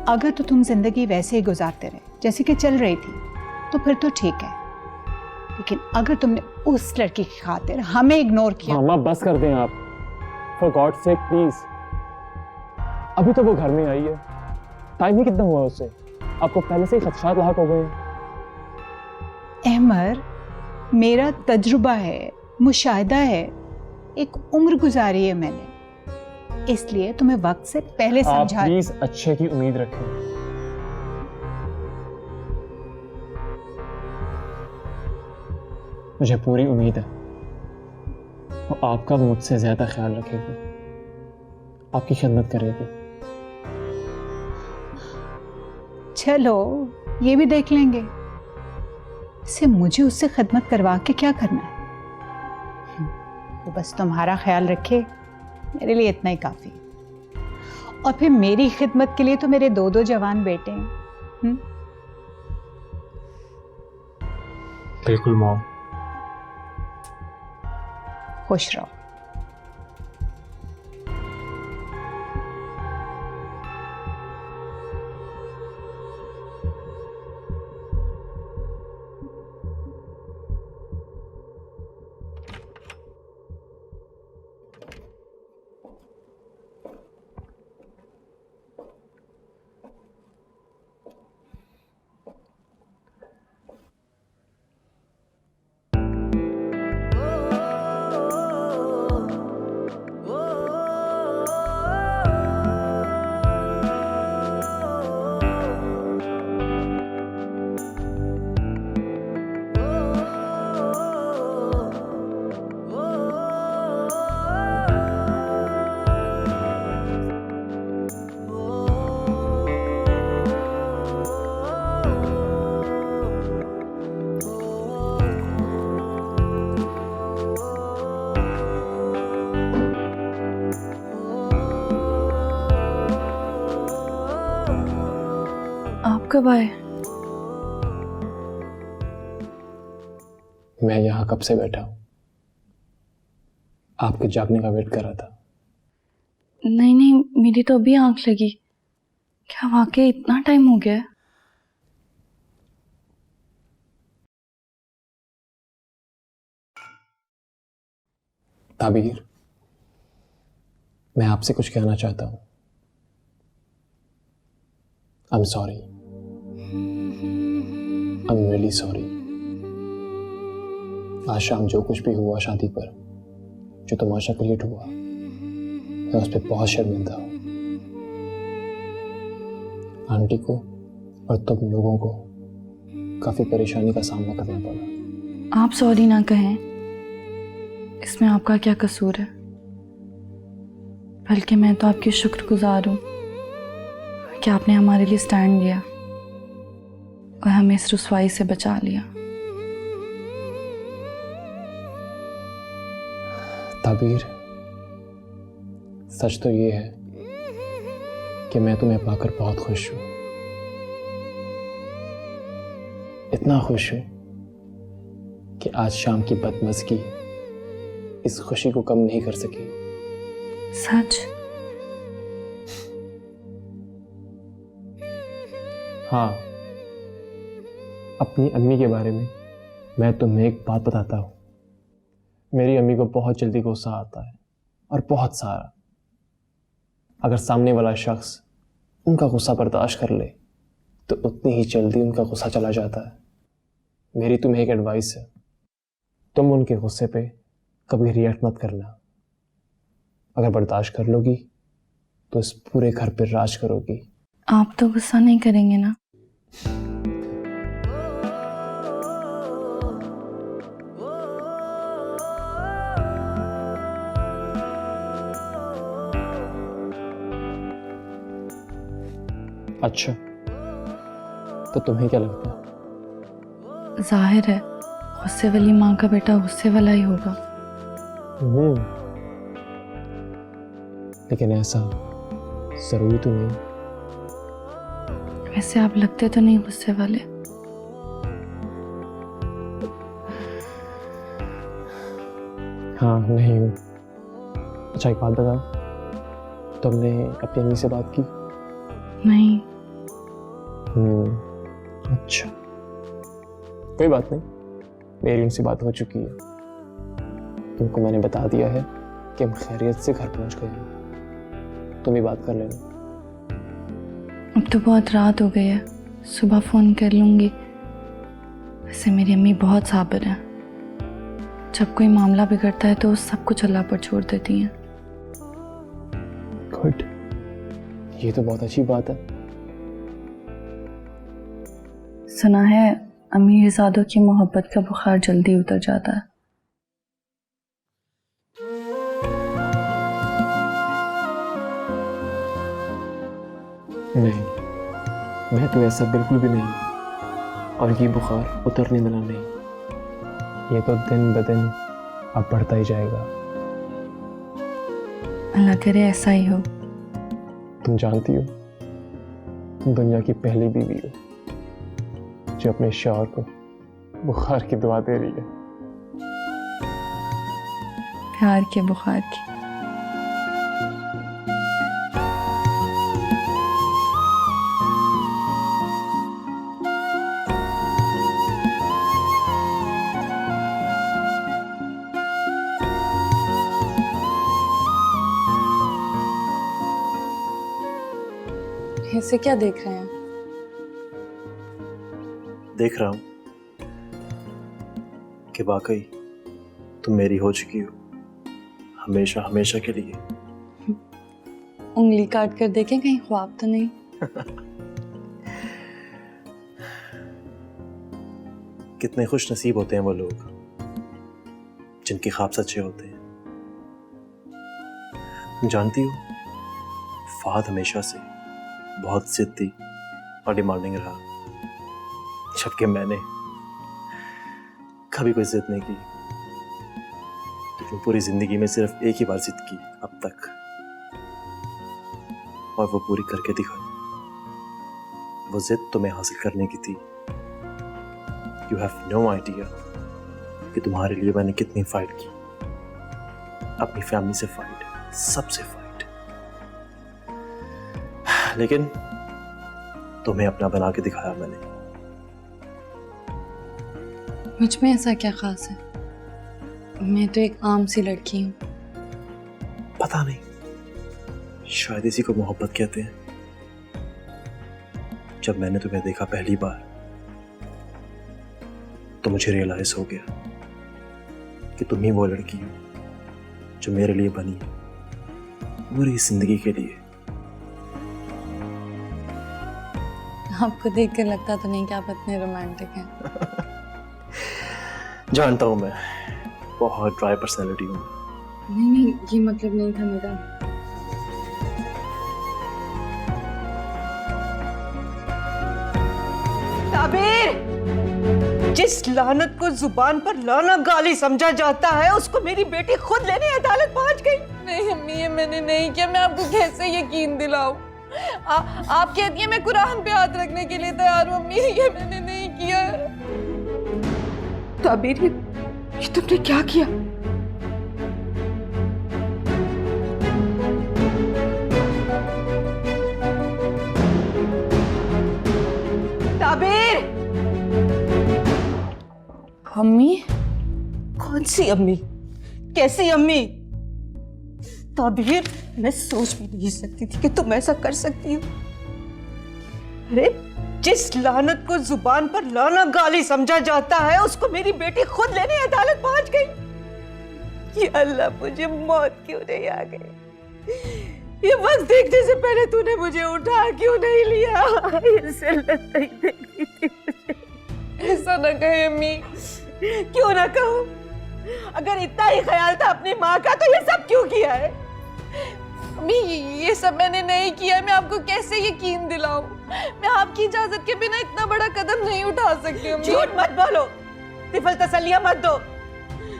अगर तो तुम जिंदगी वैसे ही गुजारते रहे जैसे कि चल रही थी तो फिर तो ठीक है, लेकिन अगर तुमने उस लड़की की खातिर हमें इग्नोर किया। मामा बस कर दें आप, फॉर गॉड सेक प्लीज। अभी तो वो घर में आई है, टाइम ही कितना हुआ उससे, आपको पहले से ही खदशात लाक हो गए हैं। अहमर, मेरा तजुर्बा है, मुशाहिदा है, एक उम्र गुजारी है मैंने, इसलिए तुम्हें वक्त से पहले समझा। आप प्लीज अच्छे की उम्मीद रखें। मुझे पूरी उम्मीद है वो आपका मुझसे ज्यादा ख्याल रखेगी, आपकी खिदमत करेगी। चलो ये भी देख लेंगे, इसे मुझे उससे खिदमत करवा के क्या करना है? तो बस तुम्हारा ख्याल रखे, मेरे लिए इतना ही काफी। और फिर मेरी खिदमत के लिए तो मेरे 2 जवान बेटे हैं। बिल्कुल मॉम। खुश रहो। कब आए? मैं यहाँ कब से बैठा हूँ, आपके जागने का वेट कर रहा था। नहीं नहीं, मेरी तो अभी आंख लगी। क्या वाकई इतना टाइम हो गया है? ताबीर, मैं आपसे कुछ कहना चाहता हूँ। I am sorry, I am really sorry. आज शाम जो कुछ भी हुआ शादी पर, जो तमाशा क्रिएट हुआ, मैं उस पर बहुत शर्मिंदा हूँ। आंटी को और तुम लोगों को काफी परेशानी का सामना करना पड़ा। आप सॉरी ना कहें, इसमें आपका क्या कसूर है? बल्कि मैं तो आपकी शुक्रगुजार हूँ कि आपने हमारे लिए स्टैंड लिया और हमें इस रुसवाई से बचा लिया। ताबीर, सच तो ये है कि मैं तुम्हें पाकर बहुत खुश हूं। इतना खुश हूं कि आज शाम की बदमज़गी इस खुशी को कम नहीं कर सकी। सच? हाँ, अपनी अम्मी के बारे में मैं तुम्हें एक बात बताता हूँ। मेरी अम्मी को बहुत जल्दी गुस्सा आता है, और बहुत सारा। अगर सामने वाला शख्स उनका गुस्सा बर्दाश्त कर ले तो उतनी ही जल्दी उनका गुस्सा चला जाता है। मेरी तुम्हें एक एडवाइस है, तुम उनके गुस्से पे कभी रिएक्ट मत करना। अगर बर्दाश्त कर लोगी तो इस पूरे घर पर राज करोगी। आप तो गुस्सा नहीं करेंगे ना? अच्छा, तो तुम्हें क्या लगता है? जाहिर है गुस्से वाली माँ का बेटा गुस्से वाला ही होगा। लेकिन ऐसा जरूरी तो नहीं। वैसे आप लगते तो नहीं गुस्से वाले। हाँ, नहीं हूँ। अच्छा, एक बात बताओ, तुमने अपनी अम्मी से बात की? नहीं, अच्छा, कोई बात नहीं, मेरी उनसे बात हो चुकी है। तुमको मैंने बता दिया है कि हम खैरियत से घर पहुंच गए हैं। तुम ही बात कर लेना। अब तो बहुत रात हो गई है, सुबह फ़ोन कर लूँगी। वैसे मेरी अम्मी बहुत साबिर हैं, जब कोई मामला बिगड़ता है तो सब कुछ अल्लाह पर छोड़ देती हैं। गुड, ये तो बहुत अच्छी बात है। सुना है अमीरजादों की मोहब्बत का बुखार जल्दी उतर जाता है। नहीं, मैं तो ऐसा बिल्कुल भी नहीं, और ये बुखार उतरने वाला नहीं। ये तो दिन ब दिन अब बढ़ता ही जाएगा। अल्लाह करे ऐसा ही हो। तुम जानती हो, तुम दुनिया की पहली बीवी हो जो अपने शौहर को बुखार की दुआ दे रही है। प्यार के बुखार की। इसे क्या देख रहे हैं? देख रहा हूं कि वाकई तुम मेरी हो चुकी हो, हमेशा हमेशा के लिए। उंगली काट कर देखें, कहीं ख्वाब तो नहीं। कितने खुश नसीब होते हैं वो लोग जिनके ख्वाब सच्चे होते हैं। तुम जानती हो, फहद हमेशा से बहुत जिद्दी और डिमांडिंग रहा, जबकि मैंने कभी कोई जिद नहीं की। लेकिन पूरी जिंदगी में सिर्फ एक ही बार जिद की अब तक, और वो पूरी करके दिखाई। वो जिद तुम्हें हासिल करने की थी। यू हैव नो आइडिया कि तुम्हारे लिए मैंने कितनी फाइट की। अपनी फैमिली से फाइट, सबसे फाइट, लेकिन तुम्हें अपना बना के दिखाया मैंने। मुझ में ऐसा क्या खास है? मैं तो एक आम सी लड़की हूँ। पता नहीं, शायद इसी को मोहब्बत कहते हैं। जब मैंने तुम्हें देखा पहली बार तो मुझे रियलाइज हो गया कि तुम ही वो लड़की हो जो मेरे लिए बनी है, पूरी जिंदगी के लिए। आपको देखकर लगता तो नहीं कि आप इतने रोमांटिक हैं। जानता हूं मैं, बहुत ड्राई पर्सनैलिटी हूं। नहीं, ये मतलब नहीं था मेरा। ताबीर, जिस लानत को जुबान पर लाना गाली समझा जाता है, उसको मेरी बेटी खुद लेने अदालत पहुंच गई। नहीं अम्मी, ये मैंने नहीं किया। मैं आपको कैसे यकीन दिलाऊं? आप कहती हैं मैं कुरान पे हाथ रखने के लिए तैयार हूं। अम्मी, ये मैंने नहीं किया। ताबीर, ये तुमने क्या किया? ताबीर! अम्मी? कौन सी अम्मी? कैसी अम्मी? ताबीर, मैं सोच भी नहीं सकती थी कि तुम ऐसा कर सकती हो। अरे, जिस लानत को जुबान पर लाना गाली समझा जाता है, उसको मेरी बेटी खुद लेने अदालत पहुंच गई। ये अल्लाह, मुझे मौत क्यों नहीं आ गई? ये वक्त देखने से पहले तूने मुझे उठा क्यों नहीं लिया? ये जिल्लत नहीं देखनी थी मुझे। ऐसा ना कहे अम्मी। क्यों ना कहूं? अगर इतना ही ख्याल था अपनी माँ का, तो ये सब क्यों किया है? अम्मी, ये सब मैंने नहीं किया। मैं आपको कैसे यकीन दिलाऊं? मैं आपकी इजाजत के बिना इतना बड़ा कदम नहीं उठा सकती अम्मी। झूठ मत बोलो, तिफल तसल्लियां मत दो।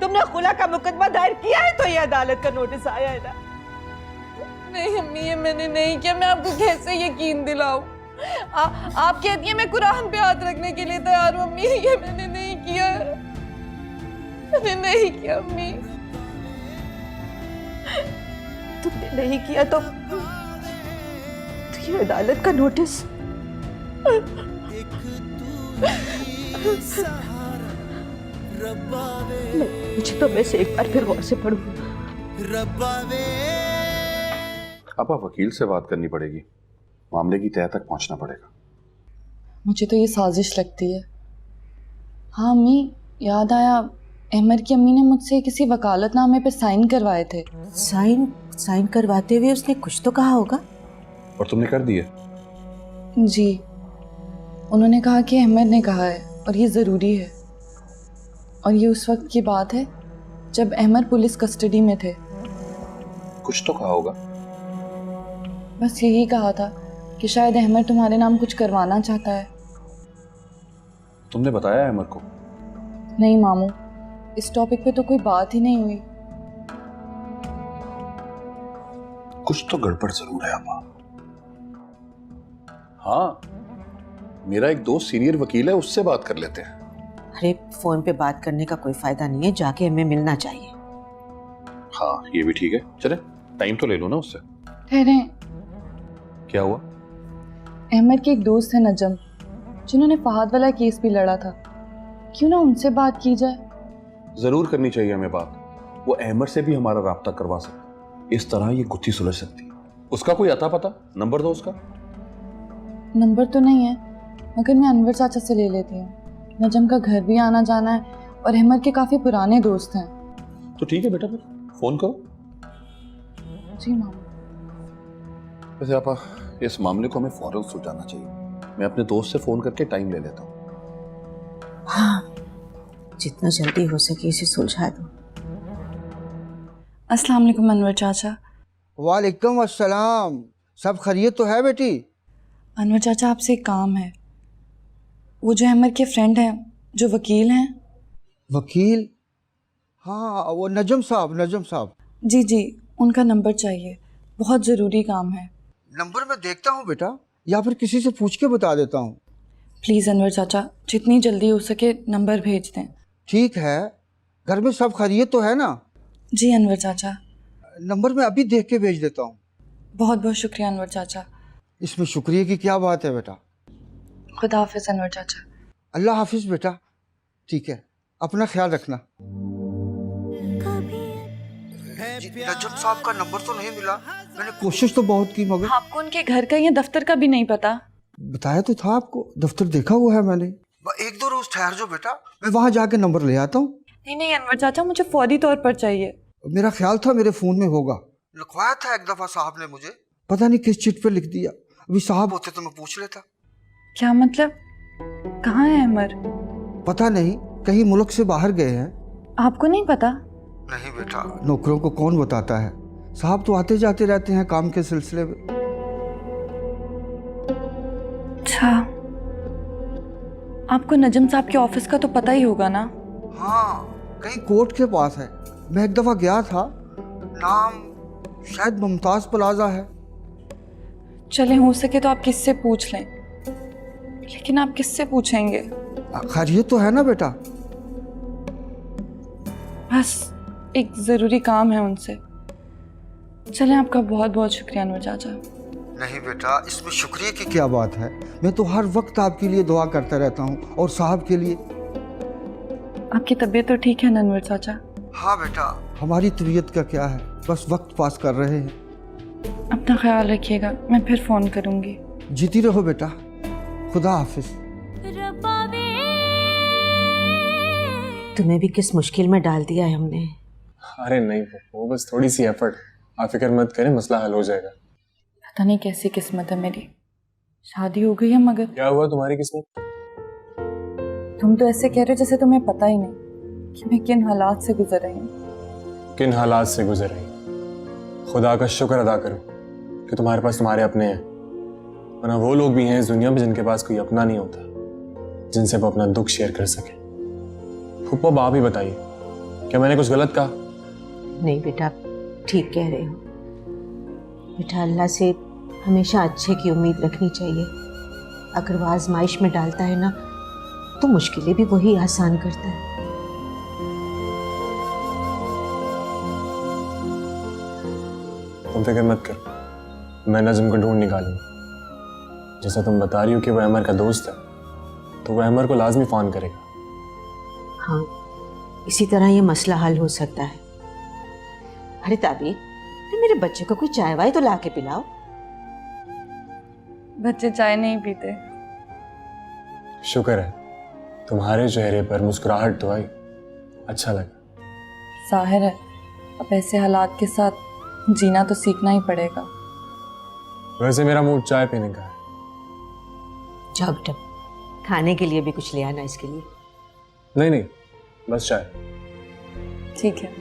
तुमने खुला का मुकदमा दायर किया है तो ये अदालत का नोटिस आया है ना। नहीं अम्मी, ये मैंने नहीं किया। मैं आपको कैसे यकीन दिलाऊं? आप कहती हैं मैं कुरान पे हाथ रखने के लिए तैयार हूं। अम्मी, ये मैंने नहीं किया। मैंने नहीं किया अम्मी। तुमने नहीं किया तो ये अदालत का नोटिस मुझे तो वैसे एक बार फिर गौर से पढ़ूं। आपा वकील से बात करनी पड़ेगी, मामले की तह तक पहुंचना पड़ेगा। मुझे तो ये साजिश लगती है। हाँ अम्मी, याद आया, अहमद की अम्मी ने मुझसे किसी वकालतनामे पे साइन करवाए थे। साइन करवाते हुए उसने कुछ तो कहा होगा। और तुमने कर दिए? जी, उन्होंने कहा कि अहमद ने कहा है और ये ज़रूरी है। और ये उस वक्त की बात है जब अहमद पुलिस कस्टडी में थे। कुछ तो कहा होगा। बस यही कहा था कि शायद अहमद तुम्हारे नाम कुछ करवाना चाहता है। तुमने बताया अहमद को? नहीं मामू, इस टॉपिक पे तो कोई बात ही नहीं हुई। कुछ तो गड़बड़ जरूर है आपा। हाँ, मेरा एक दोस्त सीनियर वकील है, उससे बात कर लेते हैं। अरे फोन पे बात करने का कोई फायदा नहीं है, जाके हमें मिलना चाहिए। हाँ ये भी ठीक है, चले टाइम तो ले लो ना उससे। ठहरे, क्या हुआ? अहमद के एक दोस्त है नजम, जिन्होंने फहद वाला केस भी लड़ा था। क्यों ना उनसे बात की जाए? जरूर करनी चाहिए हमें बात। वो अहमद से भी हमारा राब्ता करवा सकते, इस तरह ये गुत्थी सुलझ सकती है। उसका कोई अता पता, नंबर दो उसका। नंबर तो नहीं है, मगर मैं अनवर चाचा से ले लेती हूँ। नजम का घर भी आना जाना है और अहमद के काफ़ी पुराने दोस्त हैं। तो ठीक है बेटा, फिर फोन करो। जी मामा। वैसे आपा, इस मामले को हमें फौरन सुलझाना चाहिए। मैं अपने दोस्त से फोन करके टाइम ले लेता हूँ। हाँ, जितना जल्दी हो सके इसे सुलझा दो। अस्सलाम वालेकुम अनवर चाचा। वालेकुम अस्सलाम। सब खैरियत तो है बेटी? अनवर चाचा, आपसे एक काम है। वो जो अहमद के फ्रेंड हैं, जो वकील हैं। वकील? हाँ, वो नजम साहब। जी जी, उनका नंबर चाहिए, बहुत ज़रूरी काम है। नंबर मैं देखता हूँ बेटा, या फिर किसी से पूछ के बता देता हूँ। प्लीज़ अनवर चाचा, जितनी जल्दी हो सके नंबर भेज दें। ठीक है, घर में सब खैरियत तो है ना? जी अनवर चाचा। नंबर मैं अभी देख के भेज देता हूँ। बहुत बहुत शुक्रिया अनवर चाचा। इसमें शुक्रिया की क्या बात है बेटा। खुदा हाफिज़ अनवर चाचा। अल्लाह हाफिज बेटा। ठीक है, अपना ख्याल रखना। नजम साहब का नंबर तो नहीं मिला, मैंने कोशिश तो बहुत की, मगर आपको उनके घर का या दफ्तर का भी नहीं पता? बताया तो था आपको, दफ्तर देखा हुआ है मैंने। एक दो रोज ठहर जाओ बेटा, मैं वहां जाके नंबर ले आता हूँ। नहीं अनवर चाचा, मुझे फौरी तौर पर चाहिए। मेरा ख्याल था मेरे फोन में होगा, लिखवाया था एक दफा साहब ने मुझे, पता नहीं किस चिट पे लिख दिया। अभी साहब होते तो मैं पूछ लेता। क्या मतलब? कहाँ है अहमद? पता नहीं, कहीं मुल्क से बाहर गए हैं। आपको नहीं पता? नहीं बेटा, नौकरों को कौन बताता है, साहब तो आते जाते रहते हैं काम के सिलसिले में। अच्छा, आपको नजम साहब के ऑफिस का तो पता ही होगा ना? हाँ, कहीं कोर्ट के पास है। मैं एक दफा गया था, नाम शायद मुमताज प्लाजा है। चले, हो सके तो आप किससे पूछ लें, लेकिन आप किससे पूछेंगे? खैरियत तो है ना बेटा? बस एक ज़रूरी काम है उनसे। चलें, आपका बहुत बहुत शुक्रिया अनवर चाचा। नहीं बेटा, इसमें शुक्रिया की क्या बात है, मैं तो हर वक्त आपके लिए दुआ करता रहता हूँ और साहब के लिए। आपकी तबीयत तो ठीक है ना अनवर चाचा? हाँ बेटा, हमारी तबीयत का क्या है, बस वक्त पास कर रहे हैं। अपना ख्याल रखिएगा, मैं फिर फ़ोन करूँगी। जीती रहो बेटा, खुदा हाफिज। तुम्हें भी किस मुश्किल में डाल दिया है हमने। अरे नहीं, वो बस थोड़ी सी एफर्ट। आप फिक्र मत करें, मसला हल हो जाएगा। पता नहीं कैसी किस्मत है मेरी, शादी हो गई है मगर। क्या हुआ तुम्हारी किस्मत? तुम तो ऐसे कह रहे हो जैसे तुम्हें पता ही नहीं कि मैं किन हालात से गुजर रही हूँ। किन हालात से गुजर रही? खुदा का शुक्र अदा करो कि तुम्हारे पास तुम्हारे अपने हैं, वरना वो लोग भी हैं इस दुनिया में जिनके पास कोई अपना नहीं होता, जिनसे वो अपना दुख शेयर कर सके। फुप्पो, आप ही बताइए, क्या मैंने कुछ गलत कहा? नहीं बेटा, ठीक कह रहे हो। बेटा, अल्लाह से हमेशा अच्छे की उम्मीद रखनी चाहिए। अगर वो आजमाइश में डालता है ना, तो मुश्किलें भी वही आसान करता है। तुम फिक्र मत करो, मैं नज़म को ढूंढ निकालूंगा। जैसा तुम बता रही हो कि वो अमर का दोस्त है, तो वो अमर को लाजमी फोन करेगा। हाँ, इसी तरह ये मसला हल हो सकता है। अरे ताबीर, मेरे बच्चे को कोई चाय वाय तो ला के पिलाओ। बच्चे चाय नहीं पीते। शुक्र है तुम्हारे चेहरे पर मुस्कुराहट तो आई, अच्छा लगा। जाहिर है अब ऐसे हालात के साथ जीना तो सीखना ही पड़ेगा। वैसे मेरा मूड चाय पीने का है। जाओ बेटा, खाने के लिए भी कुछ ले आना इसके लिए। नहीं नहीं, बस चाय। ठीक है।